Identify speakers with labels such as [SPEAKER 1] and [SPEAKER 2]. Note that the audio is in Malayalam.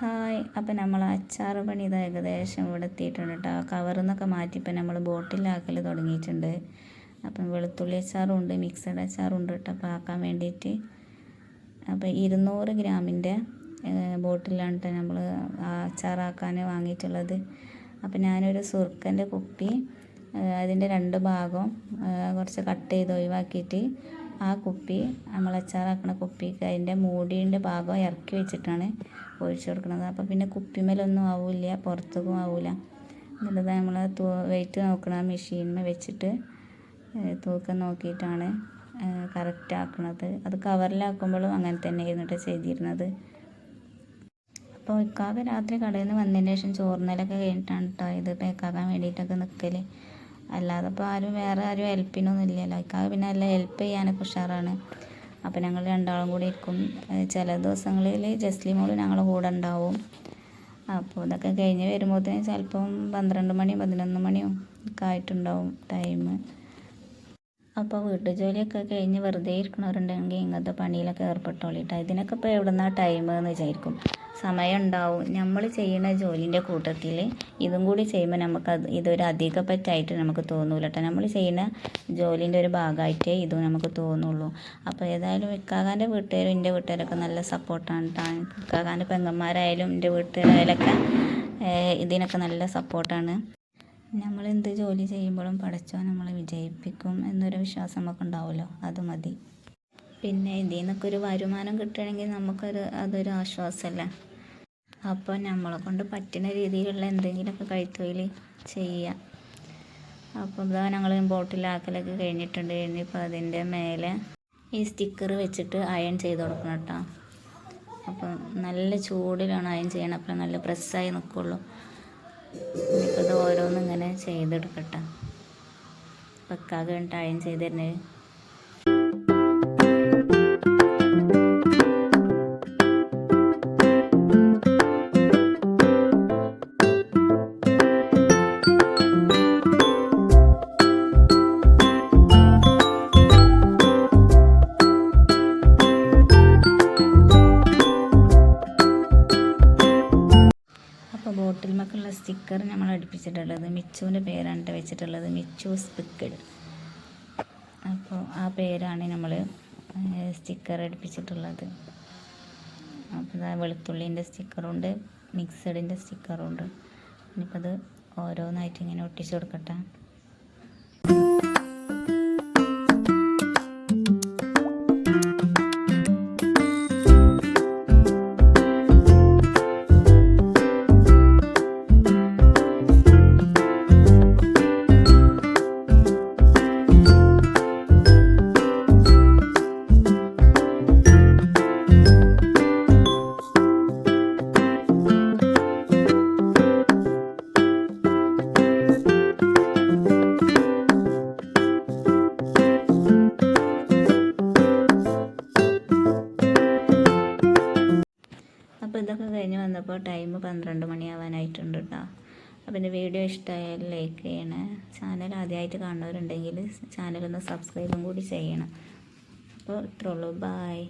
[SPEAKER 1] ഹായ്, അപ്പം നമ്മൾ അച്ചാർ പണി ഇത് ഏകദേശം ഇവിടെ എത്തിയിട്ടുണ്ട് കേട്ടോ. കവറിൽ നിന്നൊക്കെ മാറ്റി ഇപ്പം നമ്മൾ ബോട്ടിലാക്കൽ തുടങ്ങിയിട്ടുണ്ട്. അപ്പം വെളുത്തുള്ളി അച്ചാറും ഉണ്ട്, മിക്സഡ് അച്ചാറും ഉണ്ട് കേട്ടോ. അപ്പോൾ ആക്കാൻ വേണ്ടിയിട്ട് അപ്പോൾ 200 ഗ്രാമിൻ്റെ ബോട്ടിലാണ് കേട്ടോ നമ്മൾ അച്ചാറാക്കാൻ വാങ്ങിയിട്ടുള്ളത്. അപ്പോൾ ഞാനൊരു സുർക്കൻ്റെ കുപ്പി അതിൻ്റെ 2 ഭാഗം കുറച്ച് കട്ട് ചെയ്ത് ഒഴിവാക്കിയിട്ട് ആ കുപ്പി നമ്മൾ അച്ചാറാക്കണ കുപ്പിക്ക് അതിൻ്റെ മൂടിൻ്റെ ഭാഗം ഇറക്കി വെച്ചിട്ടാണ് ഒഴിച്ചു കൊടുക്കുന്നത്. അപ്പോൾ പിന്നെ കുപ്പിമേലൊന്നും ആവില്ല, പുറത്തേക്കും ആവില്ല. എന്നിട്ട് നമ്മൾ വെയിറ്റ് നോക്കണ മെഷീനിൽ വെച്ചിട്ട് തൂക്കം നോക്കിയിട്ടാണ് കറക്റ്റ് ആക്കുന്നത്. അത് കവറിലാക്കുമ്പോഴും അങ്ങനെ തന്നെയായിരുന്നു കേട്ടോ ചെയ്തിരുന്നത്. അപ്പോൾ ഇക്കാക്ക രാത്രി കടയിൽ നിന്ന് വന്നതിന് ശേഷം ചോറിനലൊക്കെ കഴിഞ്ഞിട്ടാണ് കേട്ടോ ഇത് പേക്കാക്കാൻ വേണ്ടിയിട്ടൊക്കെ നിൽക്കൽ. അല്ലാതെ ഇപ്പോൾ വേറെ ആരും ഹെൽപ്പിനൊന്നും ഇല്ലല്ലോ. ഇക്കാക്ക പിന്നെ എല്ലാം ഹെൽപ്പ് ചെയ്യാനൊക്കെ ഉഷാറാണ്. അപ്പോൾ ഞങ്ങൾ രണ്ടാളും കൂടി ഇരിക്കും. ചില ദിവസങ്ങളിൽ ജസ്ലി മോള് ഞങ്ങളുടെ കൂടെ ഉണ്ടാവും. അപ്പോൾ ഇതൊക്കെ കഴിഞ്ഞ് വരുമ്പോഴത്തേന് ചിലപ്പം 12 മണിയും 11 മണിയും ഒക്കെ ആയിട്ടുണ്ടാവും ടൈം. അപ്പോൾ വീട്ടു ജോലിയൊക്കെ കഴിഞ്ഞ് വെറുതെ ഇരിക്കണവരുണ്ടെങ്കിൽ ഇങ്ങനത്തെ പണിയിലൊക്കെ ഏർപ്പെട്ടോളിട്ടോ. ഇതിനൊക്കെ ഇപ്പോൾ എവിടെ നിന്നാണ് ടൈം എന്ന് വിചാരിക്കും. സമയം ഉണ്ടാവും. നമ്മൾ ചെയ്യുന്ന ജോലിൻ്റെ കൂട്ടത്തിൽ ഇതും കൂടി ചെയ്യുമ്പോൾ ഇതൊരു അധിക പറ്റായിട്ട് നമുക്ക് തോന്നൂല കേട്ടോ. നമ്മൾ ചെയ്യുന്ന ജോലിൻ്റെ ഒരു ഭാഗമായിട്ടേ ഇതും നമുക്ക് തോന്നുള്ളൂ. അപ്പോൾ ഏതായാലും ഇക്കാകാൻ്റെ വീട്ടുകാരും എൻ്റെ വീട്ടുകാരൊക്കെ നല്ല സപ്പോർട്ടാണ് കേട്ടോ. ഇക്കാകാൻ്റെ പെങ്ങന്മാരായാലും എൻ്റെ വീട്ടുകാരായാലൊക്കെ ഇതിനൊക്കെ നല്ല സപ്പോർട്ടാണ്. നമ്മളെന്ത് ജോലി ചെയ്യുമ്പോഴും പടച്ചോൻ നമ്മളെ വിജയിപ്പിക്കും എന്നൊരു വിശ്വാസം നമുക്ക് ഉണ്ടാവുമല്ലോ, അത് മതി. പിന്നെ ഇതിൽ നിന്നൊക്കെ ഒരു വരുമാനം കിട്ടുകയാണെങ്കിൽ അതൊരു ആശ്വാസമല്ലേ. അപ്പോൾ നമ്മളെ കൊണ്ട് പറ്റുന്ന രീതിയിലുള്ള എന്തെങ്കിലുമൊക്കെ കൈത്തൊഴിൽ ചെയ്യുക. അപ്പോൾ ഇതാ ഞങ്ങൾ ബോട്ടിലാക്കലൊക്കെ കഴിഞ്ഞിട്ടുണ്ട്. ഇനിയിപ്പോൾ അതിൻ്റെ മേലെ ഈ സ്റ്റിക്കർ വെച്ചിട്ട് അയൺ ചെയ്ത് കൊടുക്കണം കേട്ടോ. അപ്പോൾ നല്ല ചൂടിലാണ് അയൺ ചെയ്യണം, അപ്പോൾ നല്ല പ്രസ്സായി നിൽക്കുള്ളൂ. ഇനിയിപ്പോൾ ഇത് ഓരോന്നും ഇങ്ങനെ ചെയ്തെടുക്കട്ടെ. വെക്കാതെ കഴിഞ്ഞിട്ട് അയൺ ചെയ്ത് തരുന്നത്. ബോട്ടിൽമൊക്കെയുള്ള സ്റ്റിക്കർ നമ്മൾ അടുപ്പിച്ചിട്ടുള്ളത് മിച്ചുവിൻ്റെ പേരാണ് വെച്ചിട്ടുള്ളത്, മിച്ചൂസ് പിക്കിഡ്. അപ്പോൾ ആ പേരാണ് നമ്മൾ സ്റ്റിക്കർ അടുപ്പിച്ചിട്ടുള്ളത്. അപ്പോൾ വെളുത്തുള്ളീൻ്റെ സ്റ്റിക്കറുണ്ട്, മിക്സഡിൻ്റെ സ്റ്റിക്കറുണ്ട്. ഇനിയിപ്പോൾ അത് ഓരോന്നായിട്ട് ഇങ്ങനെ ഒട്ടിച്ചു കൊടുക്കട്ടെ. അപ്പോൾ ഇതൊക്കെ കഴിഞ്ഞ് വന്നപ്പോൾ ടൈം 12 മണിയാവാനായിട്ടുണ്ട് കേട്ടോ. അപ്പോൾ എൻ്റെ വീഡിയോ ഇഷ്ടമായാൽ ലൈക്ക് ചെയ്യണേ. ചാനൽ ആദ്യമായിട്ട് കാണുന്നവരുണ്ടെങ്കിൽ ചാനലൊന്ന് സബ്സ്ക്രൈബും കൂടി ചെയ്യണം. അപ്പോൾ ഇത്രേ ഉള്ളൂ. ബായ്.